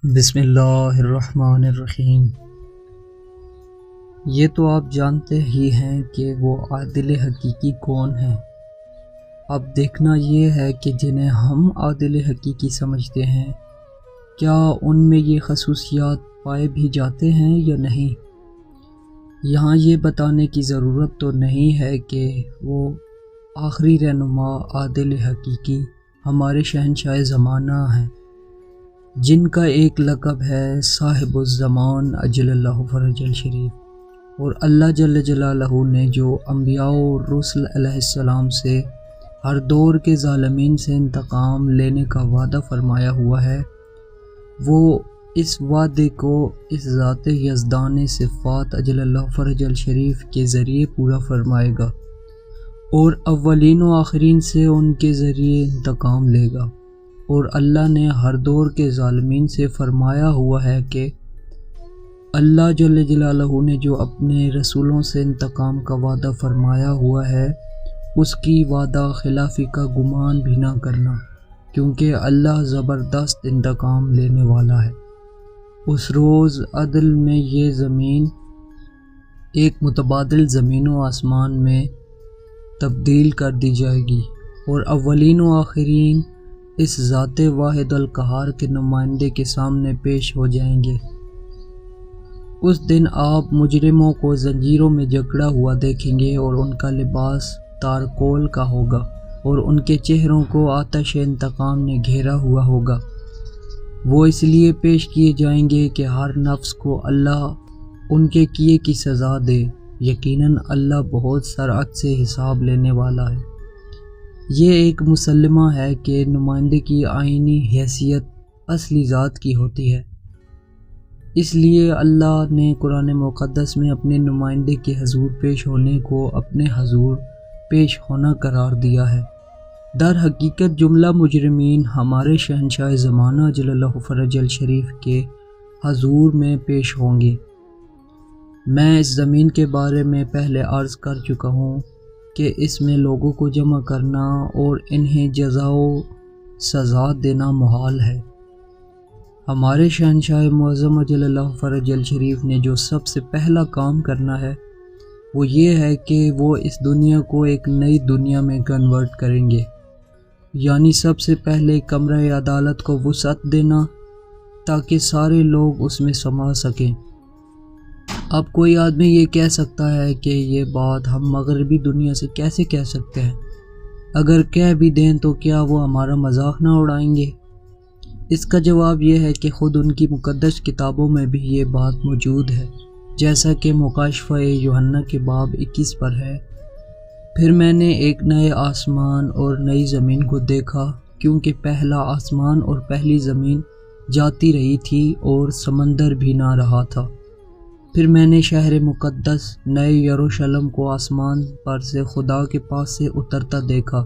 بسم اللہ الرحمن الرحیم۔ یہ تو آپ جانتے ہی ہیں کہ وہ عادل حقیقی کون ہیں۔ اب دیکھنا یہ ہے کہ جنہیں ہم عادل حقیقی سمجھتے ہیں، کیا ان میں یہ خصوصیات پائے بھی جاتے ہیں یا نہیں۔ یہاں یہ بتانے کی ضرورت تو نہیں ہے کہ وہ آخری رہنما عادل حقیقی ہمارے شہنشاہ زمانہ ہیں، جن کا ایک لقب ہے صاحب الزمان اجل اللہ فرج الشریف، اور اللہ جل جلالہ نے جو انبیاء و رسل علیہ السلام سے ہر دور کے ظالمین سے انتقام لینے کا وعدہ فرمایا ہوا ہے، وہ اس وعدے کو اس ذات یزدان صفات اجل اللہ فرج الشریف کے ذریعے پورا فرمائے گا اور اولین و آخرین سے ان کے ذریعے انتقام لے گا۔ اور اللہ نے ہر دور کے ظالمین سے فرمایا ہوا ہے کہ اللہ جل جلالہ نے جو اپنے رسولوں سے انتقام کا وعدہ فرمایا ہوا ہے، اس کی وعدہ خلافی کا گمان بھی نہ کرنا، کیونکہ اللہ زبردست انتقام لینے والا ہے۔ اس روز عدل میں یہ زمین ایک متبادل زمین و آسمان میں تبدیل کر دی جائے گی، اور اولین و آخرین اس ذات واحد القہار کے نمائندے کے سامنے پیش ہو جائیں گے۔ اس دن آپ مجرموں کو زنجیروں میں جکڑا ہوا دیکھیں گے، اور ان کا لباس تارکول کا ہوگا، اور ان کے چہروں کو آتش انتقام نے گھیرا ہوا ہوگا۔ وہ اس لیے پیش کیے جائیں گے کہ ہر نفس کو اللہ ان کے کیے کی سزا دے، یقیناً اللہ بہت سرعت سے حساب لینے والا ہے۔ یہ ایک مسلمہ ہے کہ نمائندے کی آئینی حیثیت اصلی ذات کی ہوتی ہے، اس لیے اللہ نے قرآن مقدس میں اپنے نمائندے کے حضور پیش ہونے کو اپنے حضور پیش ہونا قرار دیا ہے۔ در حقیقت جملہ مجرمین ہمارے شہنشاہ زمانہ جل اللہ فرج الشریف کے حضور میں پیش ہوں گے۔ میں اس زمین کے بارے میں پہلے عرض کر چکا ہوں کہ اس میں لوگوں کو جمع کرنا اور انہیں جزا و سزا دینا محال ہے۔ ہمارے شہنشاہ معظم اجل اللہ فرج الشریف نے جو سب سے پہلا کام کرنا ہے، وہ یہ ہے کہ وہ اس دنیا کو ایک نئی دنیا میں کنورٹ کریں گے، یعنی سب سے پہلے کمرہ عدالت کو وسعت دینا تاکہ سارے لوگ اس میں سما سکیں۔ اب کوئی آدمی یہ کہہ سکتا ہے کہ یہ بات ہم مغربی دنیا سے کیسے کہہ سکتے ہیں؟ اگر کہہ بھی دیں تو کیا وہ ہمارا مذاق نہ اڑائیں گے؟ اس کا جواب یہ ہے کہ خود ان کی مقدس کتابوں میں بھی یہ بات موجود ہے، جیسا کہ مکاشفہ یوحنا کے باب 21 پر ہے۔ پھر میں نے ایک نئے آسمان اور نئی زمین کو دیکھا، کیونکہ پہلا آسمان اور پہلی زمین جاتی رہی تھی اور سمندر بھی نہ رہا تھا۔ پھر میں نے شہر مقدس نئے یروشلم کو آسمان پر سے خدا کے پاس سے اترتا دیکھا،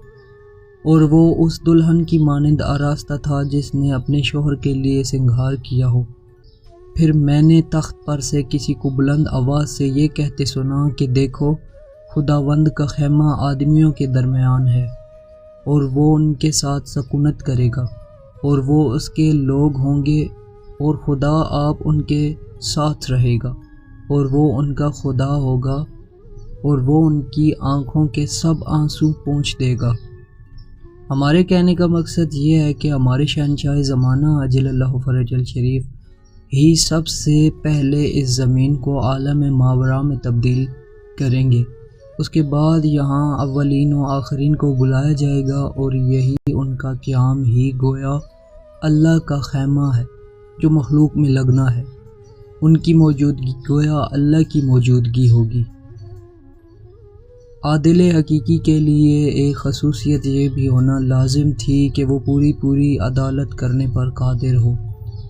اور وہ اس دلہن کی مانند آراستہ تھا جس نے اپنے شوہر کے لیے سنگھار کیا ہو۔ پھر میں نے تخت پر سے کسی کو بلند آواز سے یہ کہتے سنا کہ دیکھو، خداوند کا خیمہ آدمیوں کے درمیان ہے، اور وہ ان کے ساتھ سکونت کرے گا، اور وہ اس کے لوگ ہوں گے، اور خدا آپ ان کے ساتھ رہے گا، اور وہ ان کا خدا ہوگا، اور وہ ان کی آنکھوں کے سب آنسو پونچھ دے گا۔ ہمارے کہنے کا مقصد یہ ہے کہ ہمارے شہنشاہ زمانہ اجل اللہ فرج الشریف ہی سب سے پہلے اس زمین کو عالم ماوراء میں تبدیل کریں گے۔ اس کے بعد یہاں اولین و آخرین کو بلایا جائے گا، اور یہی ان کا قیام ہی گویا اللہ کا خیمہ ہے جو مخلوق میں لگنا ہے۔ ان کی موجودگی گویا اللہ کی موجودگی ہوگی۔ عادل حقیقی کے لیے ایک خصوصیت یہ بھی ہونا لازم تھی کہ وہ پوری عدالت کرنے پر قادر ہو،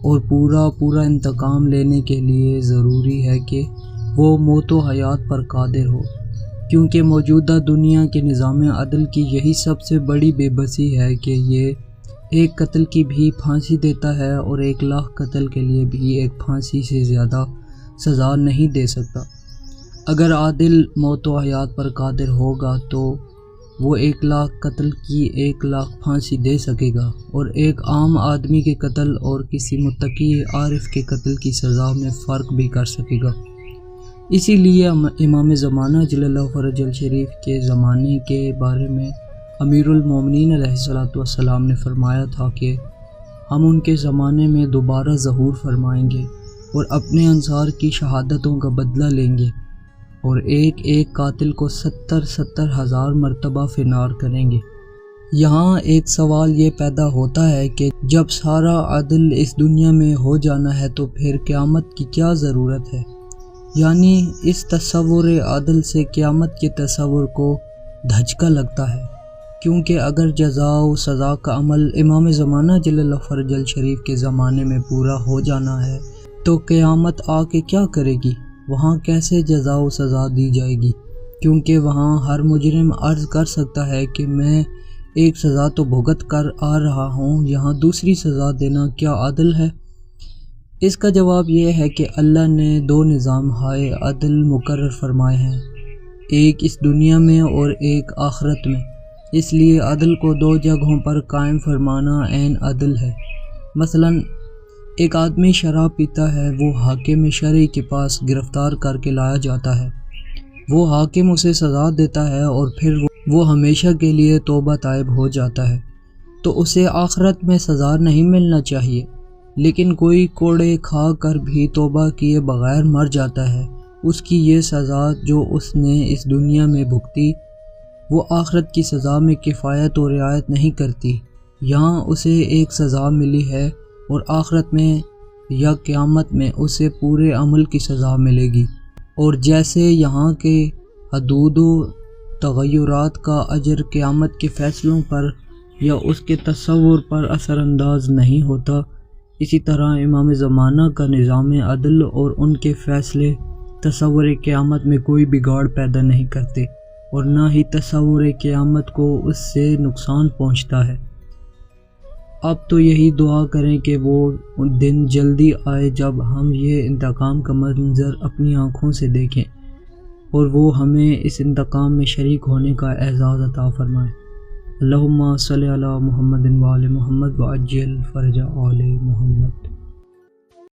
اور پورا انتقام لینے کے لیے ضروری ہے کہ وہ موت و حیات پر قادر ہو، کیونکہ موجودہ دنیا کے نظام عدل کی یہی سب سے بڑی بے بسی ہے کہ یہ ایک قتل کی بھی پھانسی دیتا ہے، اور 1,00,000 قتل کے لیے بھی ایک پھانسی سے زیادہ سزا نہیں دے سکتا۔ اگر عادل موت و حیات پر قادر ہوگا تو وہ 1,00,000 قتل کی 1,00,000 پھانسی دے سکے گا، اور ایک عام آدمی کے قتل اور کسی متقی عارف کے قتل کی سزا میں فرق بھی کر سکے گا۔ اسی لیے امام زمانہ جل اللہ فرج الشریف کے زمانے کے بارے میں امیر المومنین علیہ السلام نے فرمایا تھا کہ ہم ان کے زمانے میں دوبارہ ظہور فرمائیں گے اور اپنے انصار کی شہادتوں کا بدلہ لیں گے، اور ایک ایک قاتل کو 70 ہزار مرتبہ فنار کریں گے۔ یہاں ایک سوال یہ پیدا ہوتا ہے کہ جب سارا عدل اس دنیا میں ہو جانا ہے تو پھر قیامت کی کیا ضرورت ہے؟ یعنی اس تصور عدل سے قیامت کے تصور کو دھچکا لگتا ہے، کیونکہ اگر جزا و سزا کا عمل امام زمانہ جل اللہ فرج الشریف کے زمانے میں پورا ہو جانا ہے تو قیامت آ کے کیا کرے گی؟ وہاں کیسے جزا و سزا دی جائے گی؟ کیونکہ وہاں ہر مجرم عرض کر سکتا ہے کہ میں ایک سزا تو بھگت کر آ رہا ہوں، یہاں دوسری سزا دینا کیا عدل ہے؟ اس کا جواب یہ ہے کہ اللہ نے 2 نظام ہائے عدل مقرر فرمائے ہیں، ایک اس دنیا میں اور ایک آخرت میں۔ اس لیے عدل کو 2 جگہوں پر قائم فرمانا عین عدل ہے۔ مثلا ایک آدمی شراب پیتا ہے، وہ حاکم شرعی کے پاس گرفتار کر کے لایا جاتا ہے، وہ حاکم اسے سزا دیتا ہے اور پھر وہ ہمیشہ کے لیے توبہ طائب ہو جاتا ہے، تو اسے آخرت میں سزا نہیں ملنا چاہیے۔ لیکن کوئی کوڑے کھا کر بھی توبہ کیے بغیر مر جاتا ہے، اس کی یہ سزا جو اس نے اس دنیا میں بھگتی وہ آخرت کی سزا میں کفایت و رعایت نہیں کرتی۔ یہاں اسے ایک سزا ملی ہے اور آخرت میں یا قیامت میں اسے پورے عمل کی سزا ملے گی، اور جیسے یہاں کے حدود و تغیرات کا اجر قیامت کے فیصلوں پر یا اس کے تصور پر اثر انداز نہیں ہوتا، اسی طرح امام زمانہ کا نظام عدل اور ان کے فیصلے تصور قیامت میں کوئی بگاڑ پیدا نہیں کرتے، اور نہ ہی تصور قیامت کو اس سے نقصان پہنچتا ہے۔ اب تو یہی دعا کریں کہ وہ دن جلدی آئے جب ہم یہ انتقام کا منظر اپنی آنکھوں سے دیکھیں، اور وہ ہمیں اس انتقام میں شریک ہونے کا اعزاز عطا فرمائے۔ اللہم صلی علی محمد و آل محمد وعجل فرج آل محمد۔